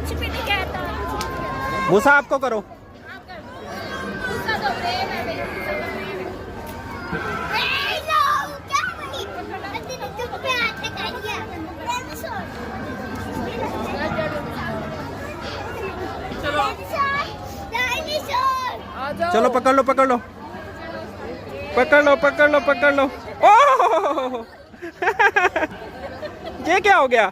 कुछ भी नहीं कहता। मूसा आपको करो। चलो पकड़ लो पकड़ लो पकड़ लो पकड़ लो पकड़ लो। ओह ये क्या हो गया?